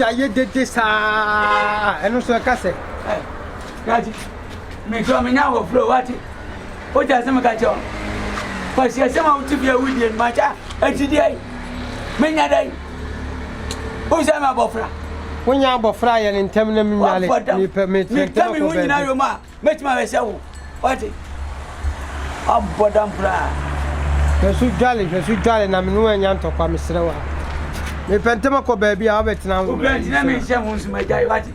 dwaye dede saa eno so ka se gaji me so me nya wo flow wati o ja se me ka cho ko se se ma uti bia wudi en ma cha atidi ai me nya dai o se ma bofra wonya abofra ye ne ntem na minwale me pe me tell me who nyina yo ma metima we se wo wati abodam bra Jesu jale na menu anya ntokwa mesere wa me pentema ko baabi a obetina wo obetina me hye mo nsuma jai wati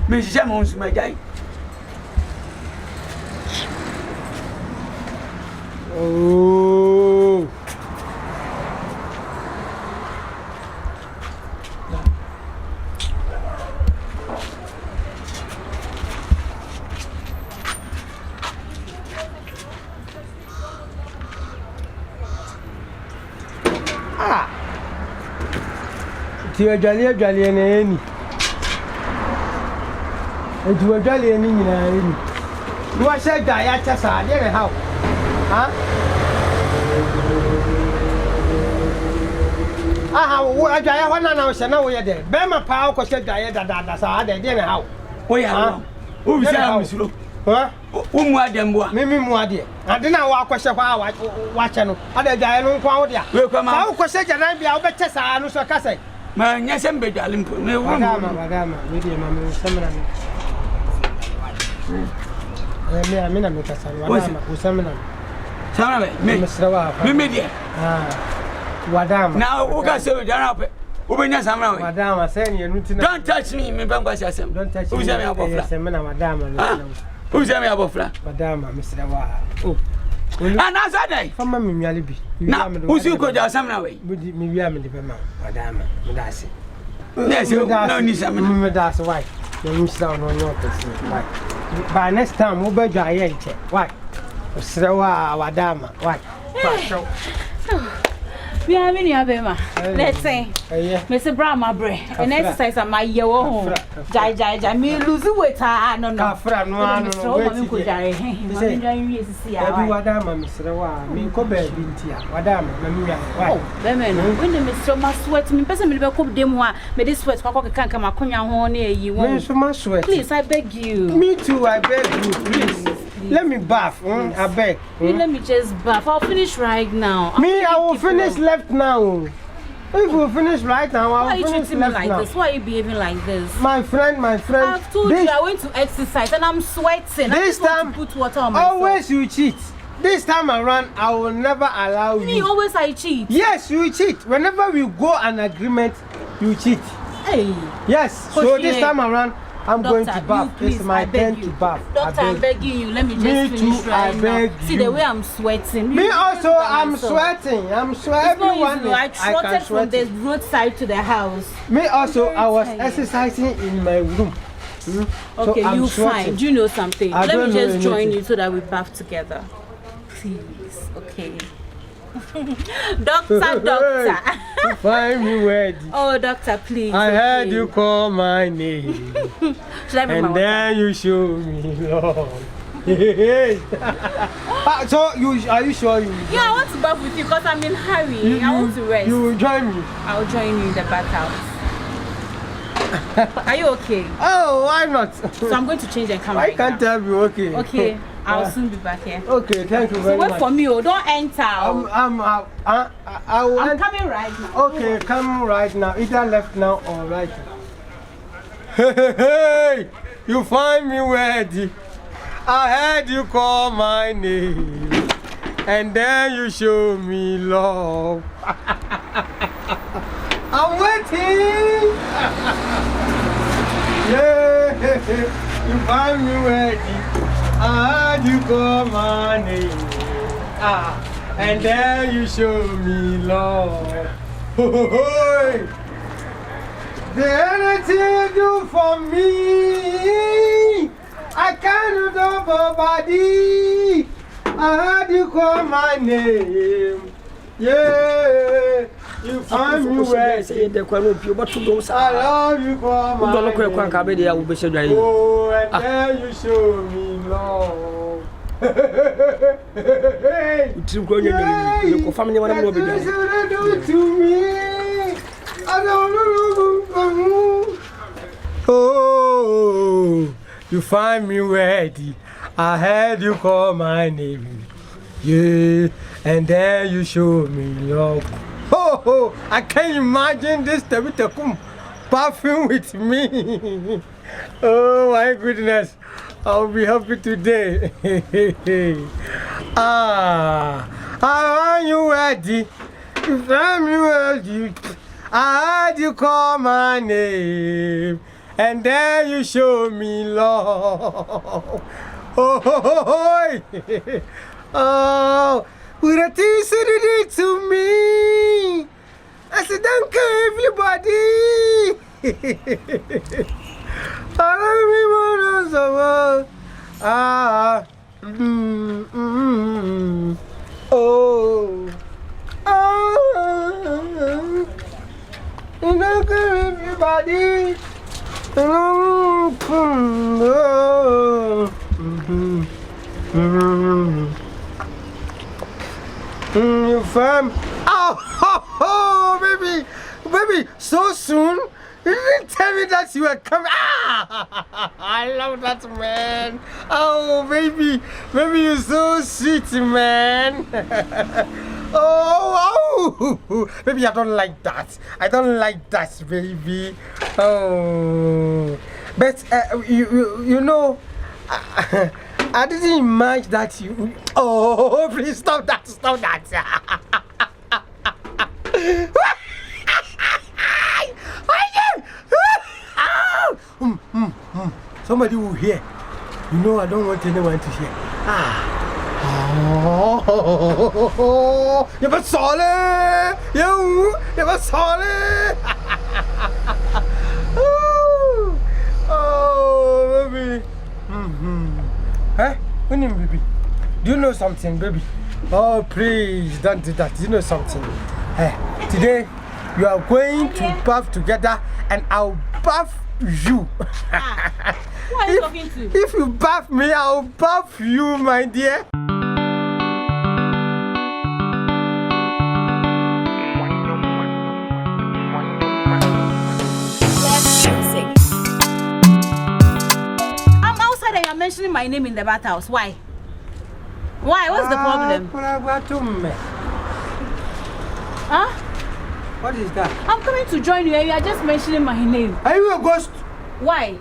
me hye mo nsuma jai oh ti adwale na eni edu adwale ni nyina eni ni wa sha da ya cha sa de ne ha aha wo adwale hona na wo sha na wo ye de be ma pa ko sha dwaye da sa de ne ha wo ya wo bi sha misuro wo mu adembo a me mu ade ade na wo akwhye kwa wa che no ade dwaye no kwa wo de a fa wo ko sha jana bia wo be che sa no so ka sai ma nya se mbe dwale mpo me wo madama we de ma me samna me na me ka sa madama wo samna me mesrawa me de wadama na wo ka se dwara pe wo be nya samna we madama say ne nutina don't touch me me ban kwasi asem don't touch me wo se me abofra semna madama wo se me abofra madama mesrawa ana sa dai fama me nwale bi na wo su ko ja samna we me wi am de be ma madama me da se yes no ni samna me da se why no mi sa no no person why by next time wo be dwa ye nche why mesrawa wadama why show we are many abema let's say Mr. Brahma bre and exercise am my year home jai me lose weight no kafra no anu we ko jare me njan wi sisi ya abi wadama mesrawa me ko ba bi ntia wadama na mi ya why be me no when the Mr. ma sweat me person me be ko dem ho a me this sweat kwa kan kan makonya ho na eyi won me so ma sweat please I beg you me too I beg you please let me bath I beg let me just bath I'll finish right now I will finish left now if we finish right now I will finish left like now this why are you behaving like this my friend I've told you I went to exercise and I'm sweating this time put water on myself. Always you cheat this time around I will never allow you me always I cheat yes you cheat whenever we go an agreement you cheat hey yes so this time around I'm Doctor, going to bath. It's my turn to bath. Doctor, I'm begging you. Let me just finish right now. See the way I'm sweating. Me also, I'm sweating. I'm sweating. Everyone I trotted from the roadside to the house. Me also, I was exercising in my room. Okay, so you sweating. fine. Do you know something? Let me just join you so that we bath together. Please, okay. Doctor. Find me ready. Oh, doctor, please. I heard you call my name. And then you show me love. So are you sure you? Yeah, I want to bath with you because I'm in a hurry. I want to rest. You will join me. I'll join you in the bathhouse. Are you okay? Oh, why not? So I'm going to change and come. I can't tell you. Okay. Okay. I'll soon be back here. Okay, thank you very much. Wait for me, don't enter. I'm coming right now. Okay, come right now. Either left now or right now. Hey, you find me ready. I heard you call my name, and then you show me love. I'm waiting. Yeah, you find me ready. I heard you call my name, and then you show me love. The anything you do for me, I can't do for body. I heard you call my name, yeah. You find me where say the kwano pio but to I love you for my don't look at Kabe they will be so dry. Oh, and then you show me love. You go your family want to be to me. I don't know. Oh, you find me ready. I heard you call my name. Yeah, and then you show me love. Oh, I can't imagine this Tabitakum perfume with me. Oh my goodness, I'll be happy today. Are you ready? If I'm ready, I heard you call my name, and then you show me love. Oh, what a thing you did to me. I said, thank you, everybody. Oh, everybody. You fam. Oh, baby, so soon. You didn't tell me that you were coming. I love that, man. Oh, baby, you're so sweet, man. Oh, baby, I don't like that. Baby. Oh, but you know, I didn't imagine that you. Oh, please stop that. Somebody will hear. You know, I don't want anyone to hear. Oh, you were solid. You were solid. Oh, baby. Huh? Baby. Do you know something, baby? Oh, please don't do that. Do you know something? Today, you are going to bath together, and I'll bath you. Who are you talking to? If you bath me, I'll bath you, my dear. I'm outside and you're mentioning my name in the bathhouse. Why? What's the problem? Huh? What is that? I'm coming to join you and you are just mentioning my name. Are you a ghost? Why?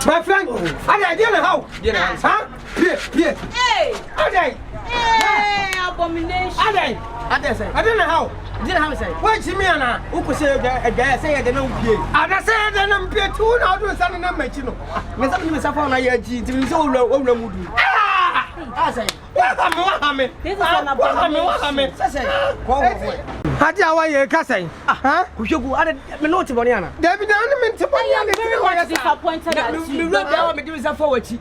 My friend, I don't know how. Huh? Here. Hey! Hey, abomination. I don't know how. Why, Jimmy? Who could say that? Say, I don't know. I said, I don't know. Two now do something that makes you know. When something is upon a G, to be so low. I say, what this is an abomination. Huh? Could you go out of the note, Boniana? David, I am very much disappointed at you.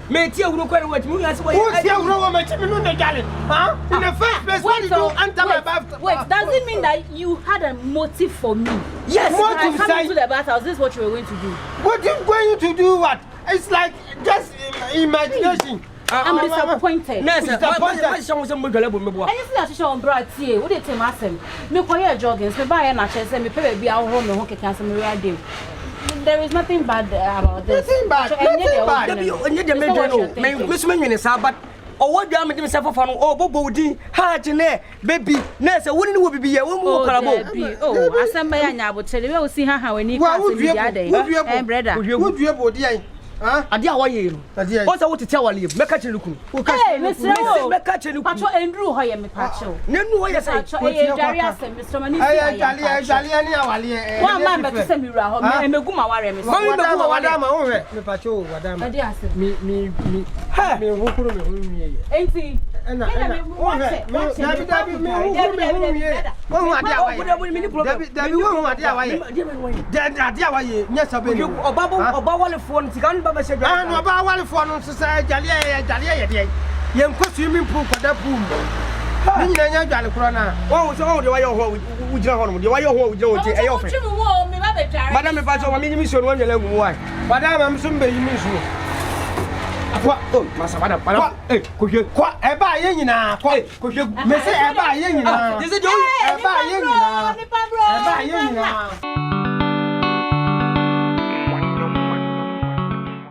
Mate, you look at what you ask. What's your role? Huh? In the first place, what did you enter my bath? Wait, does it mean that you had a motive for me? Yes, motive. Coming to the bathhouse, this is what you were going to do. What you going to do? What? It's like just imagination. I'm disappointed. Anything that you show on Brad here, what did you ask him? Me quiet jogging, me buy an chest, and me pay be our home, and can some real. There is nothing bad about this. Nothing bad. But oh, what do I make myself for? Oh, Bobody, Hajine, baby, Nessa, wouldn't be a woman. Oh, I send by Anya, but tell you, we'll see how we What would you have, brother? Would you have, I dear, why what's I want to tell you? Make a look. Hey, Mr. Make Pacho Andrew, I am a Pacho. No, yes, I try Mr. Mani. One man, but to send me round and the Guma warrior. Me Pacho, madame. Me, who couldn't me. Ain't he? And about one for society, young swimming pool for that pool. Oh, so the way you don't the way you offer. Madame, if I saw a mission, one you why. Madame, I'm some baby miss you. Kwa masabada para kohwe kwa eba ye nyina kwa kohwe me se eba ye nyina this is the eba ye nyina